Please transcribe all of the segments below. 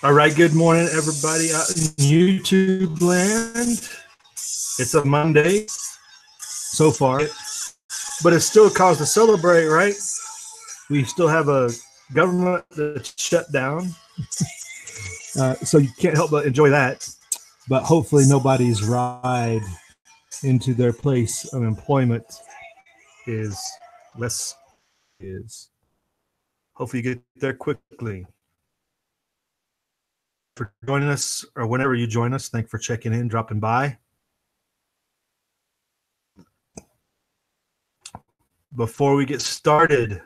All right, good morning, everybody out in YouTube land. It's a Monday so far, but it's still cause to celebrate, right? We still have a government that's shut down, so you can't help but enjoy that. But hopefully nobody's ride into their place of employment is less. Hopefully you get there quickly. For joining us, or whenever you join us, thanks for checking in, dropping by. Before we get started,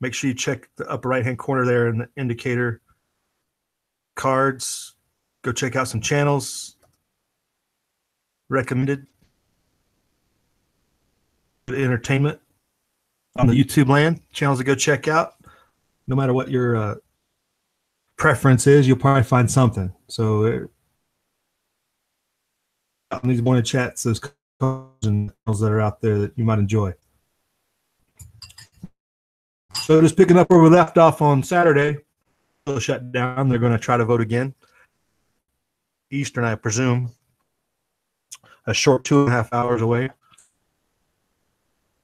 make sure you check the upper right-hand corner there in the indicator cards. Go check out some channels recommended entertainment on the YouTube land. Channels to go check out. No matter what your preference is, you'll probably find something. So on these morning chats, those and channels that are out there that you might enjoy. So just picking up where we left off on Saturday, they'll shut down. They're going to try to vote again. Eastern, I presume. A short 2.5 hours away.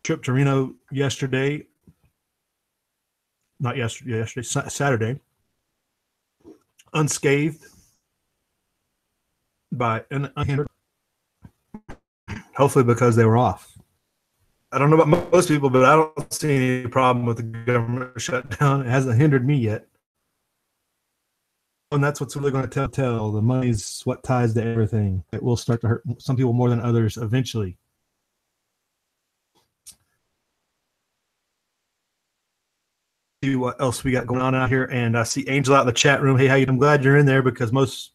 Trip to Reno yesterday. Not yesterday, Saturday. Unscathed by unhindered. Hopefully because they were off. I don't know about most people, but I don't see any problem with the government shutdown. It hasn't hindered me yet. And that's what's really going to tell. The money's what ties to everything. It will start to hurt some people more than others eventually. See what else we got going on out here. And I see Angel out in the chat room. Hey, how you doing? I'm glad you're in there because most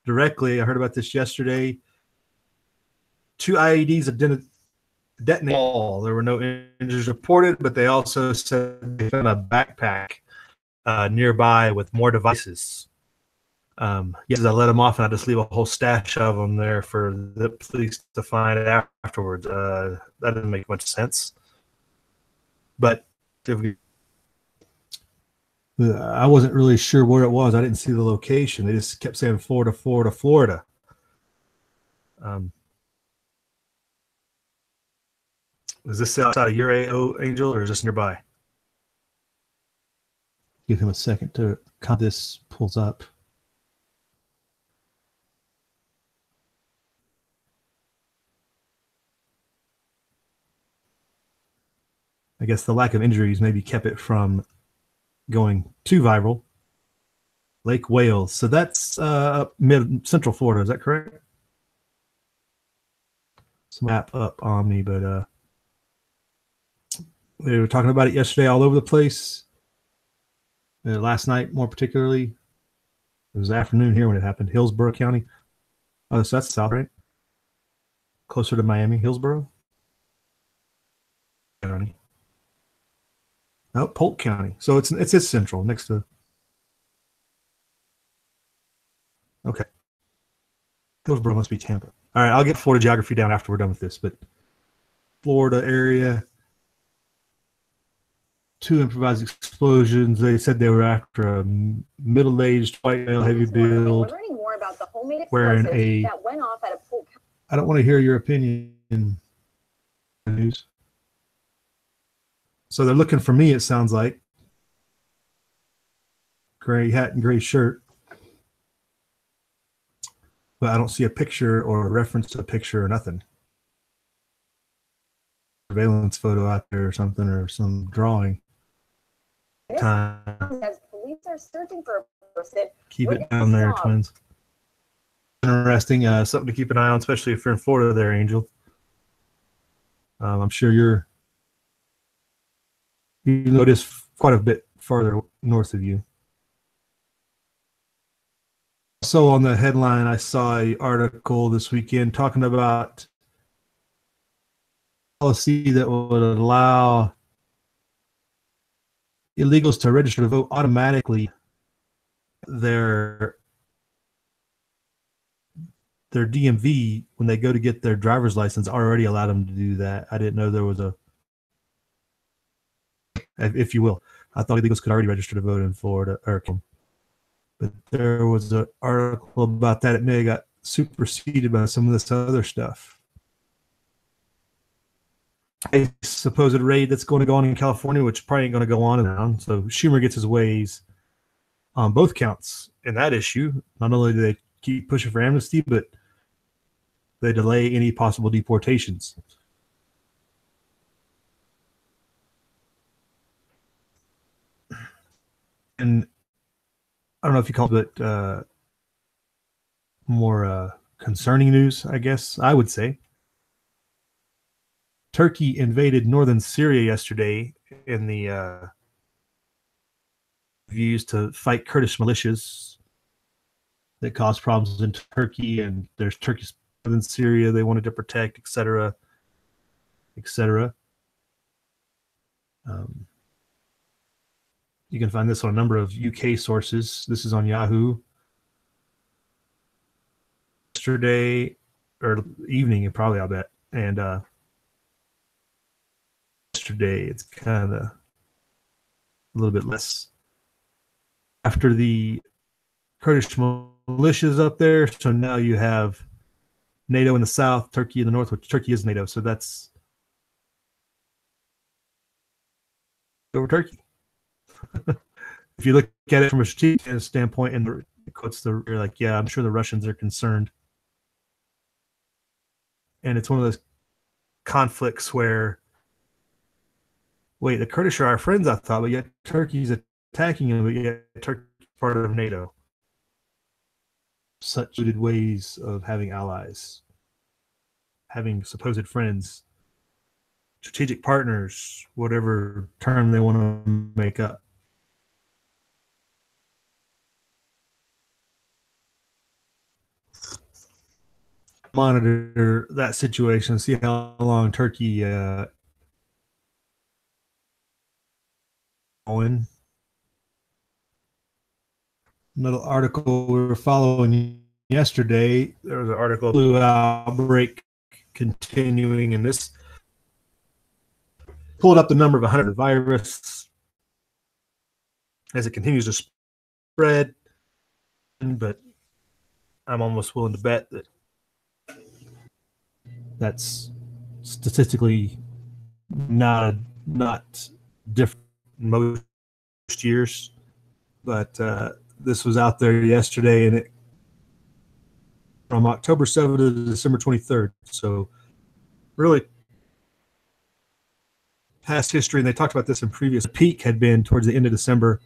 directly, I heard about this yesterday. 2 IEDs have detonated all. There were no injuries reported, but they also said they found a backpack nearby with more devices. Yes, I let them off and I just leave a whole stash of them there for the police to find afterwards. That doesn't make much sense. But I wasn't really sure where it was. I didn't see the location. They just kept saying Florida, Florida, Florida. Is this outside of your AO, Angel, or is this nearby? Give him a second to how this pulls up. I guess the lack of injuries maybe kept it from going too viral. Lake Wales. So that's mid-central Florida. Is that correct? It's map up on me, but they were talking about it yesterday all over the place. Last night, more particularly, it was afternoon here when it happened. Hillsborough County. Oh, so that's south, right? Closer to Miami, Hillsborough County. No, Polk County. So it's central, next to. Okay. Hillsborough must be Tampa. All right, I'll get Florida geography down after we're done with this, but Florida area. 2 improvised explosions. They said they were after a middle-aged white male, heavy build, wearing a. That went off at a pool. I don't want to hear your opinion in the news. So they're looking for me. It sounds like gray hat and gray shirt, but I don't see a picture or a reference to a picture or nothing. Surveillance photo out there or something, or some drawing. Time. As police are searching for a person. Keep it down there, twins. Interesting. Something to keep an eye on, especially if you're in Florida there, Angel. I'm sure you notice quite a bit farther north of you. So on the headline, I saw an article this weekend talking about policy that would allow illegals to register to vote automatically. Their DMV, when they go to get their driver's license, already allowed them to do that. I didn't know there was a, if you will. I thought illegals could already register to vote in Florida or But there was an article about that. It may have got superseded by some of this other stuff. A supposed raid that's going to go on in California, which probably ain't going to go on and on. So Schumer gets his ways on both counts in that issue. Not only do they keep pushing for amnesty, but they delay any possible deportations. And I don't know if you call it, but more concerning news, I guess I would say. Turkey invaded northern Syria yesterday in the views to fight Kurdish militias that cause problems in Turkey, and there's Turkey's in Syria they wanted to protect, etc., etc. You can find this on a number of UK sources. This is on Yahoo. Yesterday or evening, probably, I'll bet. And yesterday, it's kind of a little bit less. After the Kurdish militias up there, so now you have NATO in the south, Turkey in the north, which Turkey is NATO, so that's over Turkey. If you look at it from a strategic standpoint, and the quotes, you're like, yeah, I'm sure the Russians are concerned. And it's one of those conflicts where, wait, the Kurdish are our friends, I thought, but yet Turkey's attacking them, but yet Turkey's part of NATO. Such rooted ways of having allies, having supposed friends, strategic partners, whatever term they want to make up. Monitor that situation, see how long Turkey going. Another article we were following yesterday, there was an article, flu outbreak continuing, and this pulled up the number of 100 virus as it continues to spread. But I'm almost willing to bet that that's statistically not different most years, but this was out there yesterday, and it from October 7th to December 23rd. So really past history, and they talked about this in previous. The peak had been towards the end of December,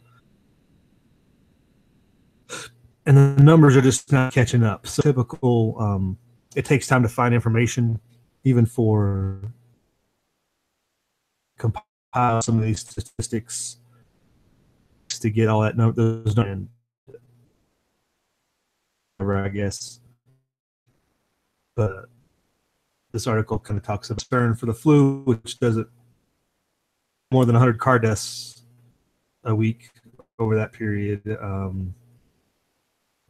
and the numbers are just not catching up. So typical, it takes time to find information, even for compile some of these statistics to get all that those done. I guess, but this article kind of talks about concern for the flu, which does it more than 100 car deaths a week over that period.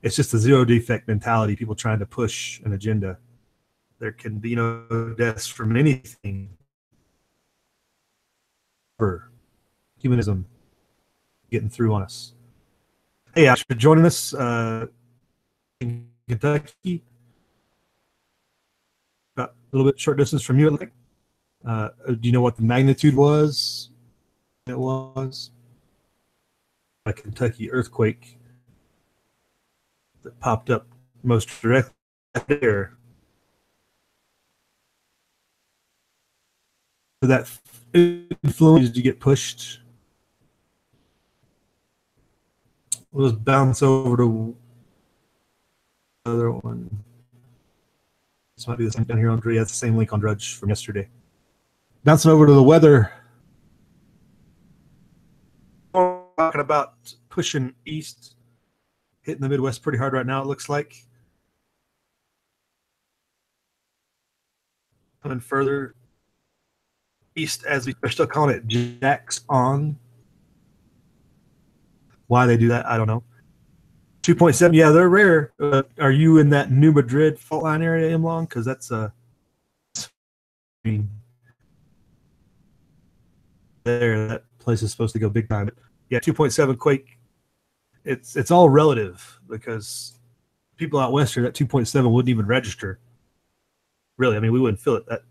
It's just a zero defect mentality, people trying to push an agenda. There can be no deaths from anything. For humanism getting through on us. Hey, Ash, for joining us in Kentucky. About a little bit short distance from you. Do you know what the magnitude was? It was a Kentucky earthquake that popped up most directly there. So that influence, did you get pushed? Let's bounce over to the other one. This might be the same down here on Drudge. That's the same link on Drudge from yesterday. Bouncing over to the weather. Talking about pushing east, hitting the Midwest pretty hard right now, it looks like. Coming further east, as we're still calling it Jacks on. Why they do that, I don't know. 2.7, yeah, they're rare. Are you in that New Madrid fault line area, Imlong? Because that's there, that place is supposed to go big time. Yeah, 2.7 quake it's all relative because people out west here, that 2.7 wouldn't even register. Really, I mean, we wouldn't feel it. That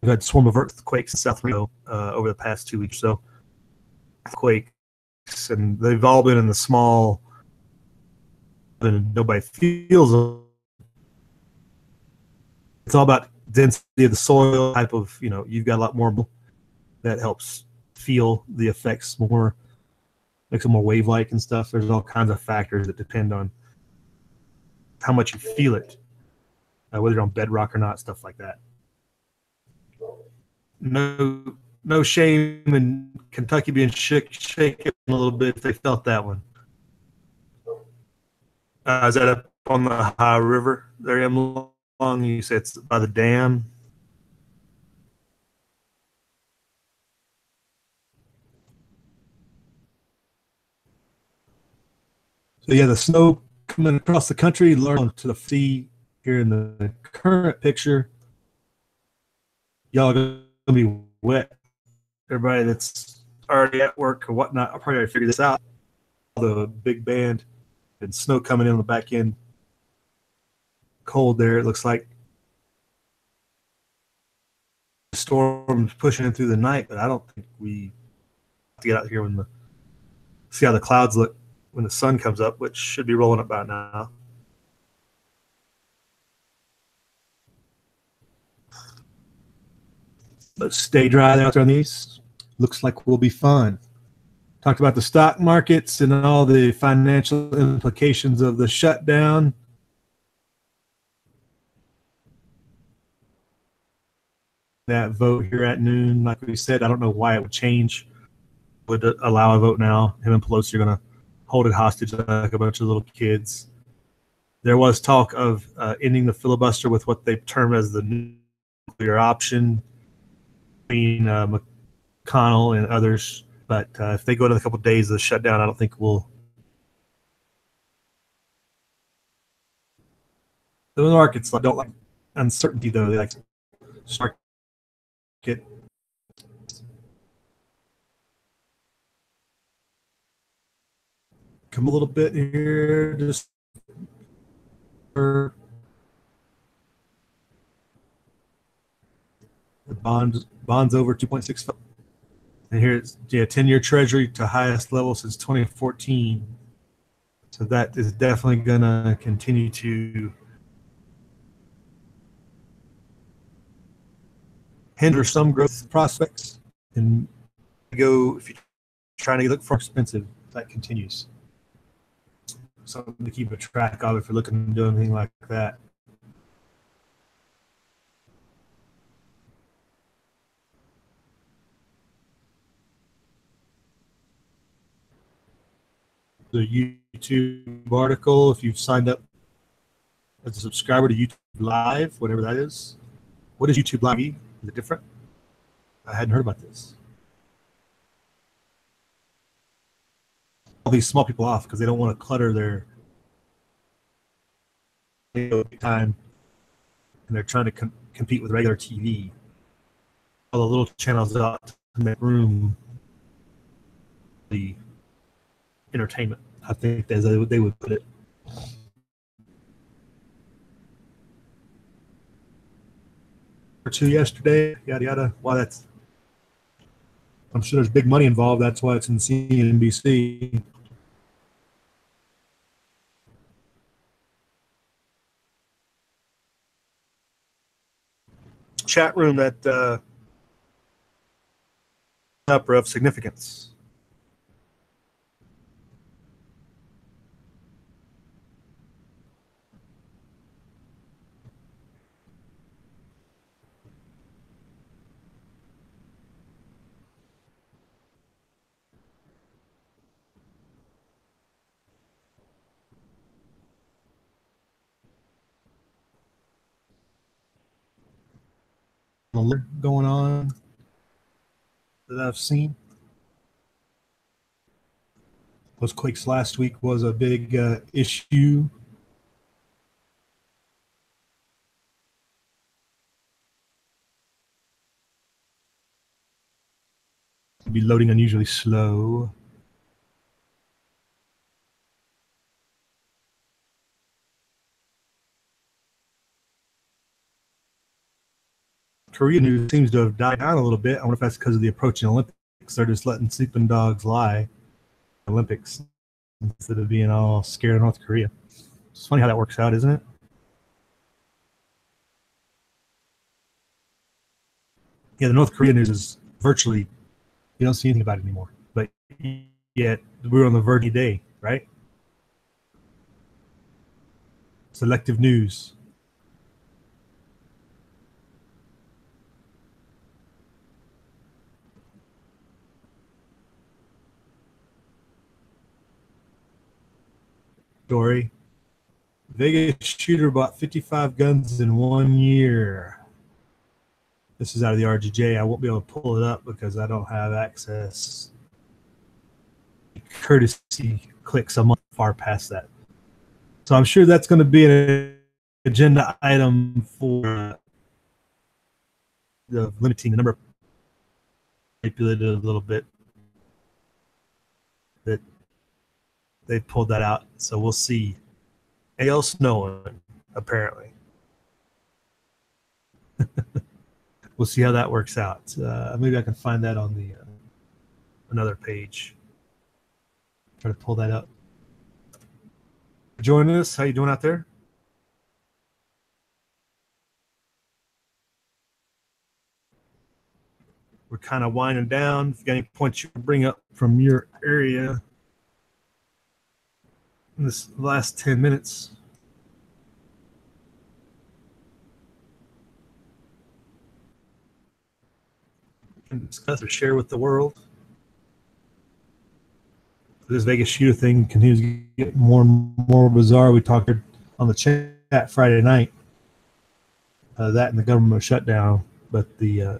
we've had swarm of earthquakes in South Rio over the past 2 weeks. So quakes, and they've all been in the small, and nobody feels them. It's all about density of the soil, type of, you've got a lot more that helps feel the effects more, makes it more wave-like and stuff. There's all kinds of factors that depend on how much you feel it, whether you're on bedrock or not, stuff like that. No shame in Kentucky being shaken a little bit if they felt that one. Is that up on the high river there, Long? You say it's by the dam. So yeah, the snow coming across the country, learn to the sea here in the current picture. Y'all are gonna be wet. Everybody that's already at work or whatnot, I'll probably figure this out. The big band and snow coming in on the back end. Cold there, it looks like. Storms pushing in through the night, but I don't think we have to get out here when see how the clouds look when the sun comes up, which should be rolling up by now. But stay dry out there on the east. Looks like we'll be fine. Talked about the stock markets and all the financial implications of the shutdown. That vote here at noon, like we said, I don't know why it would change. Would allow a vote now. Him and Pelosi are going to hold it hostage like a bunch of little kids. There was talk of ending the filibuster with what they term as the nuclear option between McConnell and others. But if they go to a couple of days of the shutdown, I don't think we'll. The markets don't like uncertainty, though. They like start get. Come a little bit here, just for the bonds over 2.65. And here's 10-year Treasury to highest level since 2014. So that is definitely going to continue to hinder some growth prospects. And go if you're trying to look for expensive, that continues. Something to keep a track of if you're looking to do anything like that. The YouTube article, if you've signed up as a subscriber to YouTube Live, whatever that is. What is YouTube Live? Is it different? I hadn't heard about this. All these small people off because they don't want to clutter their time, and they're trying to compete with regular TV. All the little channels out to make room for the entertainment, I think, as they would put it. Or two yesterday, yada yada. Why that's? I'm sure there's big money involved. That's why it's in CNBC. Chat room that upper of significance. Going on that I've seen. Those quakes last week was a big issue. Be loading unusually slow. Korea news seems to have died down a little bit. I wonder if that's because of the approaching Olympics. They're just letting sleeping dogs lie. Olympics instead of being all scared of North Korea. It's funny how that works out, isn't it? Yeah, the North Korea news is virtually, you don't see anything about it anymore. But yet we're on the verge of the day, right? Selective news. Story. Vegas shooter bought 55 guns in 1 year. This is out of the RGJ. I won't be able to pull it up because I don't have access. Courtesy clicks a month far past that. So I'm sure that's going to be an agenda item for the limiting the number of manipulated a little bit. That they pulled that out. So we'll see. Anything else knowing, apparently. We'll see how that works out. Maybe I can find that on the another page. Try to pull that up. Joining us. How you doing out there? We're kind of winding down. If you got any points you can bring up from your area in this last 10 minutes. And discuss or share with the world. This Vegas shooter thing continues to get more and more bizarre. We talked on the chat Friday night. That and the government shutdown, but the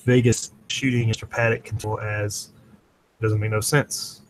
Vegas shooting Mr. Paddock control as doesn't make no sense.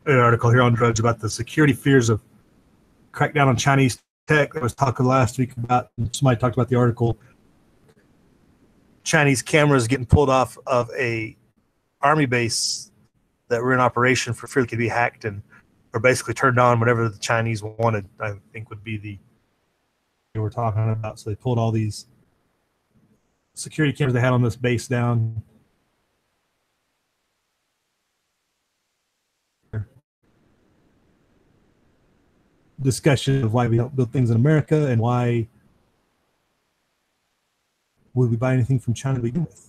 An article here on Drudge about the security fears of crackdown on Chinese tech. I was talking last week about, somebody talked about the article, Chinese cameras getting pulled off of a army base that were in operation for fear they could be hacked and or basically turned on whatever the Chinese wanted, I think would be the they were talking about. So they pulled all these security cameras they had on this base down. Discussion of why we don't build things in America and why would we buy anything from China to begin with.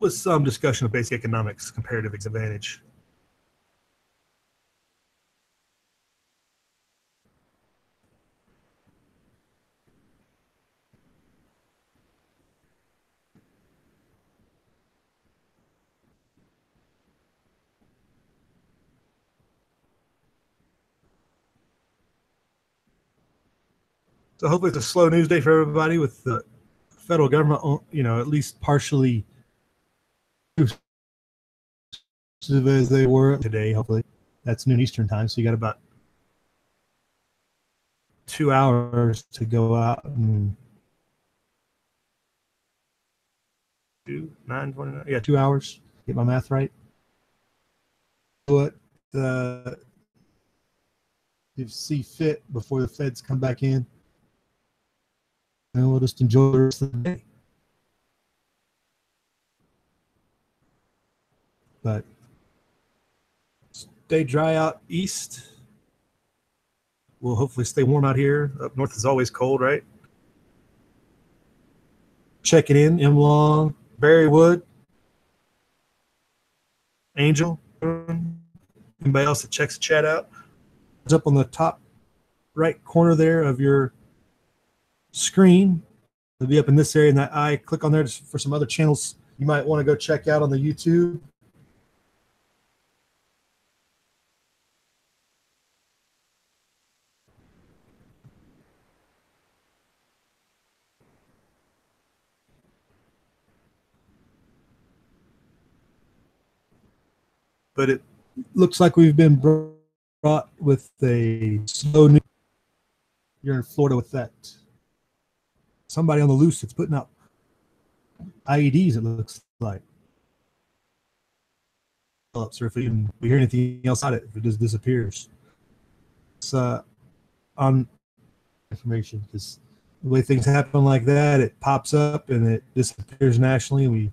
With some discussion of basic economics, comparative advantage. So hopefully it's a slow news day for everybody with the federal government, at least partially as they were today. Hopefully that's noon Eastern time. So you got about 2 hours to go out and 9:29. Yeah, 2 hours. Get my math right. What you see fit before the feds come back in. And we'll just enjoy the rest of the day. But stay dry out east. We'll hopefully stay warm out here. Up north is always cold, right? Check it in. M. Long, Berrywood, Angel. Anybody else that checks the chat out? It's up on the top right corner there of your screen. It'll be up in this area in that eye. Click on there for some other channels you might want to go check out on the YouTube. But it looks like we've been brought with a slow news. You're in Florida with that. Somebody on the loose that's putting out IEDs, it looks like. Or if we hear anything else about it, if it just disappears. It's on information, because the way things happen like that, it pops up and it disappears nationally.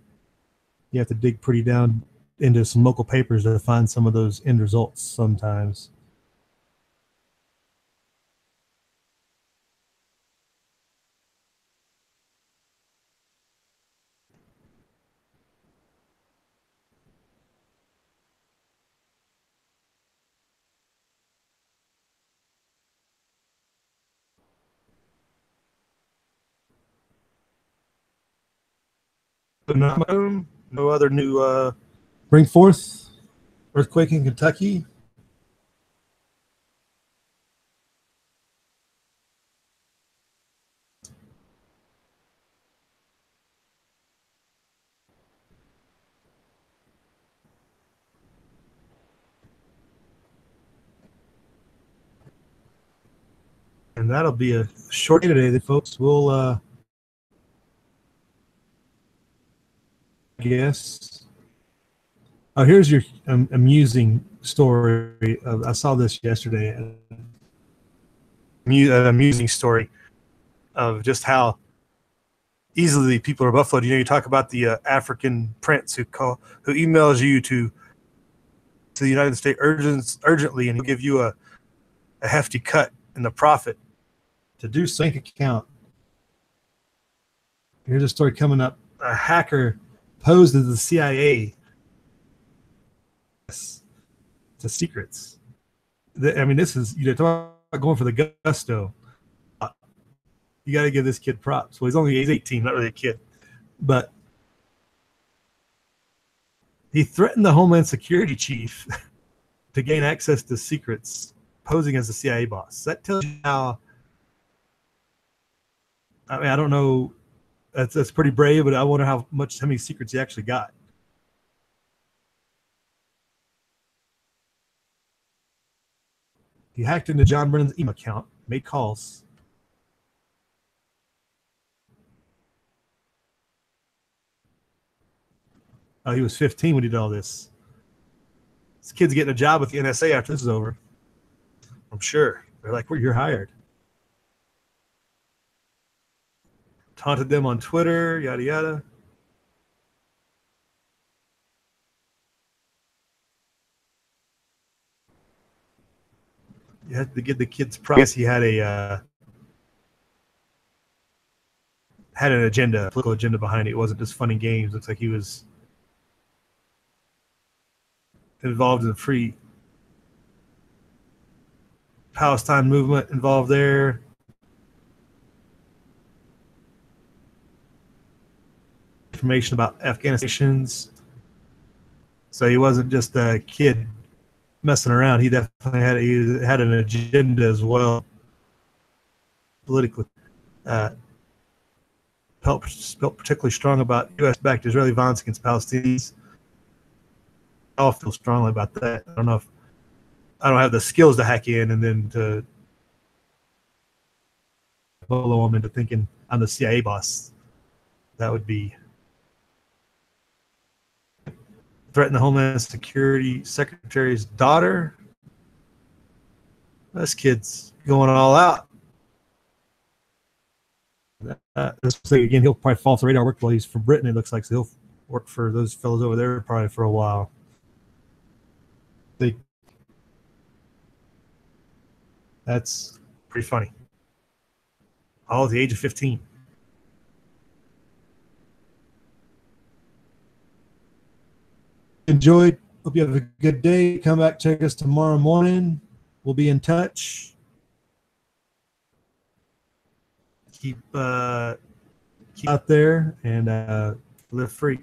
You have to dig pretty down into some local papers to find some of those end results sometimes. No other new bring forth earthquake in Kentucky. And that'll be a short day today, folks. We'll I guess. Oh, here's your amusing story. I saw this yesterday. An amusing story of just how easily people are buffaloed. You talk about the African prince who emails you to the United States urgently, and he'll give you a hefty cut in the profit to do bank account. Here's a story coming up. A hacker posed as the CIA to secrets. I mean, this is, talk about going for the gusto. You got to give this kid props. Well, he's 18, not really a kid. But he threatened the Homeland Security chief to gain access to secrets, posing as the CIA boss. That tells you how, I mean, I don't know. That's pretty brave, but I wonder how many secrets he actually got. He hacked into John Brennan's email account, made calls. Oh, he was 15 when he did all this. This kid's getting a job with the NSA after this is over. I'm sure. They're like, you're hired. Taunted them on Twitter, yada, yada. You had to give the kids props. He had an agenda, a political agenda behind it. It wasn't just fun and games. Looks like he was involved in the Free Palestine movement involved there. Information about Afghanistan's. So he wasn't just a kid messing around. He definitely had an agenda as well, politically. Felt particularly strong about U.S.-backed Israeli violence against Palestinians. I all feel strongly about that. I don't know if I don't have the skills to hack in and then to follow them into thinking I'm the CIA boss. That would be threaten the Homeland Security Secretary's daughter. This kid's going all out. This thing again, he'll probably fall off the radar. Work while he's from Britain. It looks like, so he'll work for those fellows over there probably for a while. That's pretty funny. All at the age of 15. Enjoyed. Hope you have a good day. Come back, check us tomorrow morning. We'll be in touch. Keep Keep out there and live free.